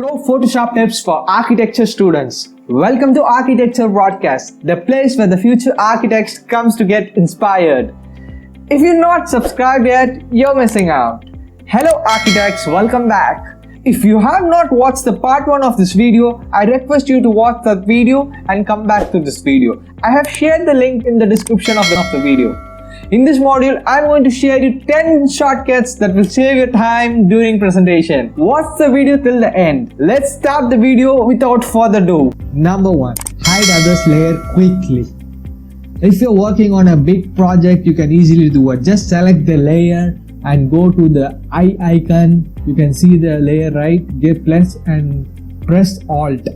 Pro Photoshop tips for architecture students. Welcome to Architecture Broadcast, the place where the future architects comes to get inspired. If you're not subscribed yet, you're missing out. Hello architects, welcome back. If you have not watched the part 1 of this video, I request you to watch that video and come back to this video. I have shared the link in the description of the video. In this module, I'm going to share you 10 shortcuts that will save your time during presentation. Watch the video till the end. Let's start the video without further ado. Number 1. Hide others layer quickly. If you're working on a big project, you can easily do it. Just select the layer and go to the eye icon. You can see the layer, right? Get plus and press Alt.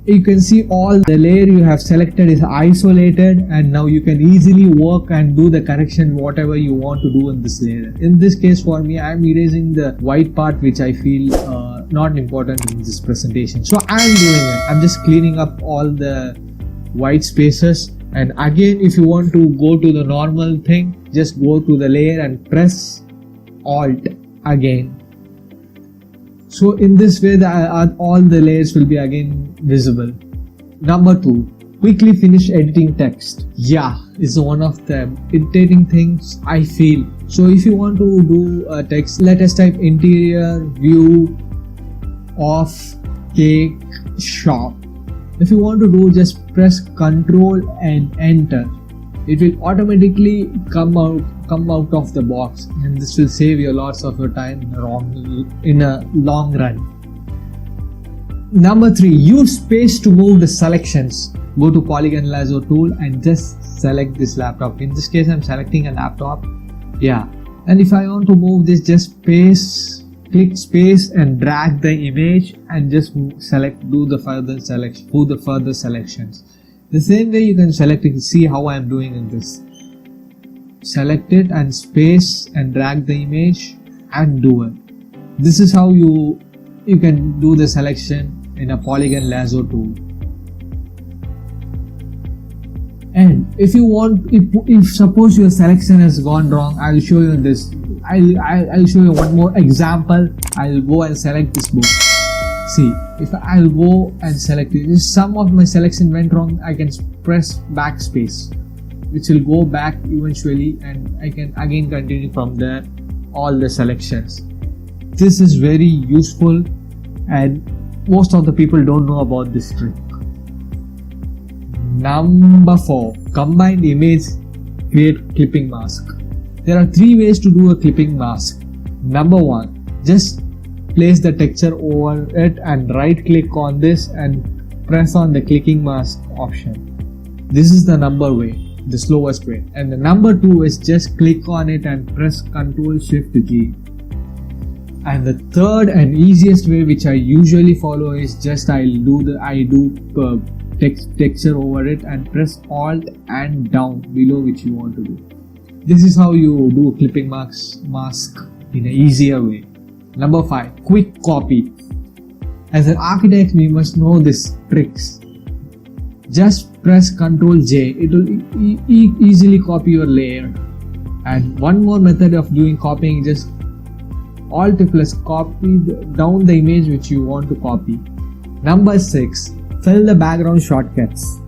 You can see all the layer you have selected is isolated, and now you can easily work and do the correction whatever you want to do in this layer. In this case for me, I am erasing the white part which I feel not important in this presentation. So I am doing it. I'm just cleaning up all the white spaces, and again if you want to go to the normal thing, just go to the layer and press Alt again. So in this way all the layers will be again visible. Number 2. Quickly finish editing text. Yeah, it's one of the irritating things I feel. So if you want to do a text, let us type interior view of cake shop. If you want to do, just press Ctrl and enter. It will automatically come out of the box, and this will save you lots of your time in a long run. Number 3. Use space to move the selections. Go to polygon lasso tool and just select this laptop. In this case I'm selecting a laptop. Yeah, and if I want to move this, just click space and drag the image and just do the further selections. The same way you can select it. See how I am doing in this. Select it and space and drag the image and do it. This is how you can do the selection in a polygon lasso tool. And if you want, if suppose your selection has gone wrong, I'll show you this. I'll show you one more example. I'll go and select this book. See, if I'll go and select it, if some of my selection went wrong, I can press backspace, which will go back eventually, and I can again continue from there all the selections. This is very useful, and most of the people don't know about this trick. Number 4. Combined image, create clipping mask. There are 3 ways to do a clipping mask. Number 1. Just place the texture over it and right click on this and press on the clicking mask option. This is the number way, the slowest way. And the number 2 is just click on it and press Ctrl Shift G. And the third and easiest way, which I usually follow, is just I do texture over it and press Alt and down below, which you want to do. This is how you do a clipping mask in an easier way. Number 5. Quick copy. As an architect, we must know these tricks. Just press Ctrl J. It will easily copy your layer. And one more method of doing copying, just Alt plus copy down the image which you want to copy. Number 6. Fill the background shortcuts.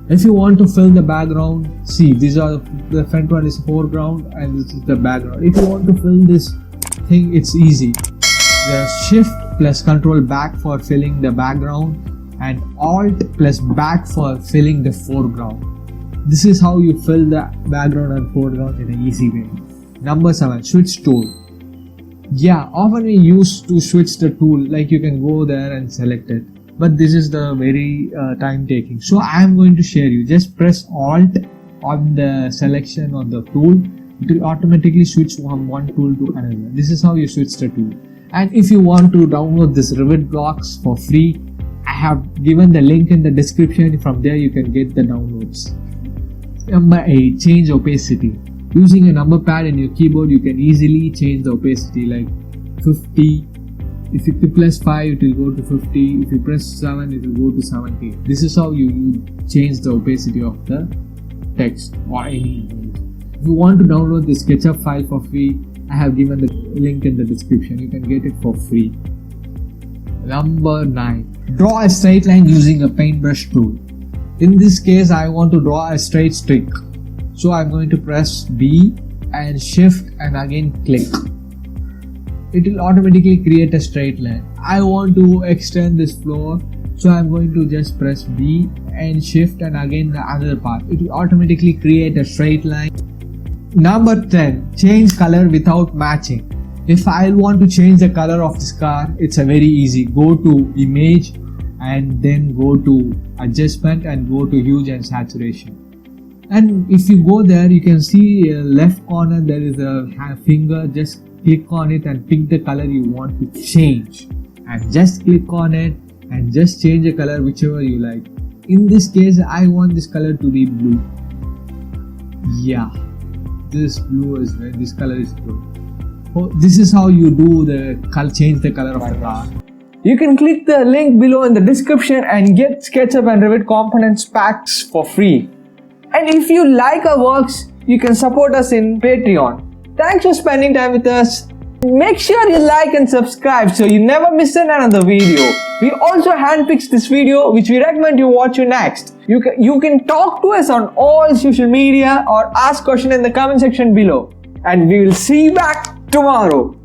If you want to fill the background, see, these are the front one is foreground and this is the background. If you want to fill this thing, it's easy. The Shift plus Ctrl back for filling the background and Alt plus back for filling the foreground. This is how you fill the background and foreground in an easy way. Number 7. Switch tool. Yeah, often we use to switch the tool, like you can go there and select it, but this is the very time taking. So I am going to share you. Just press Alt on the selection of the tool. It will automatically switch from one tool to another. This is how you switch the tool. And if you want to download this Revit blocks for free, I have given the link in the description. From there you can get the downloads. Number 8. Change opacity. Using a number pad in your keyboard, you can easily change the opacity, like 50. If you press 5, it will go to 50. If you press 7, it will go to 70. This is how you change the opacity of the text or any image. If you want to download the SketchUp file for free, I have given the link in the description. You can get it for free. Number 9. Draw a straight line using a paintbrush tool. In this case, I want to draw a straight streak. So I'm going to press B and shift and again click. It will automatically create a straight line. I want to extend this floor, so I'm going to just press B and shift and again the other part. It will automatically create a straight line. Number 10. Change color without matching. If I want to change the color of this car, it's a very easy. Go to image and then go to adjustment and go to hue and saturation. And if you go there, you can see left corner there is a finger. Just click on it and pick the color you want to change, and just click on it and just change the color whichever you like. In this case, I want this color to be blue. Yeah, this blue is red, this color is blue. Oh, this is how you do the change the color of the car. You can click the link below in the description and get SketchUp and Revit components packs for free. And if you like our works, you can support us in Patreon. Thanks for spending time with us. Make sure you like and subscribe so you never miss another video. We also handpicked this video which we recommend you watch next. You can talk to us on all social media or ask questions in the comment section below. And we will see you back tomorrow.